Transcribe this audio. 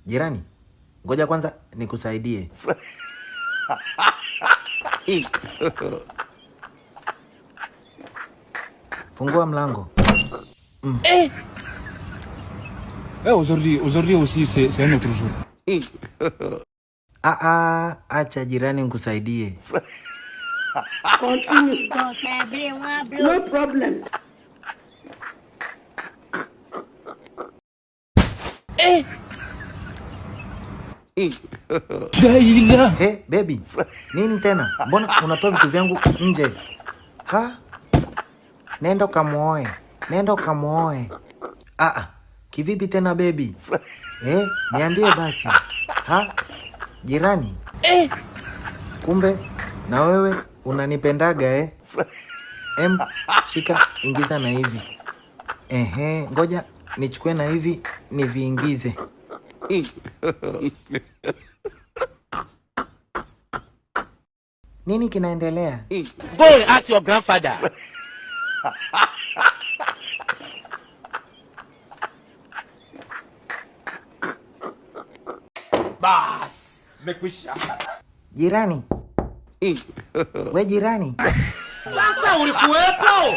Jirani, ngoja kwanza nikusaidie. Fungua mlango. Aujourd'hui aussi c'est un autre jour. Acha jirani nikusaidie. Continue. No problem. Baby, nini tena? Mbona unatoa vitu vyangu nje? Nenda kamuoe. Kivipi tena baby? Niambie basi. Jirani? Kumbe na wewe unanipendaga shika, ingiza na hivi. Ngoja nichukue na hivi niviingize. Nini kinaendelea? Go and ask your grandfather. Bas, mekwisha. Jirani. We jirani. Sasa ulikuwepo?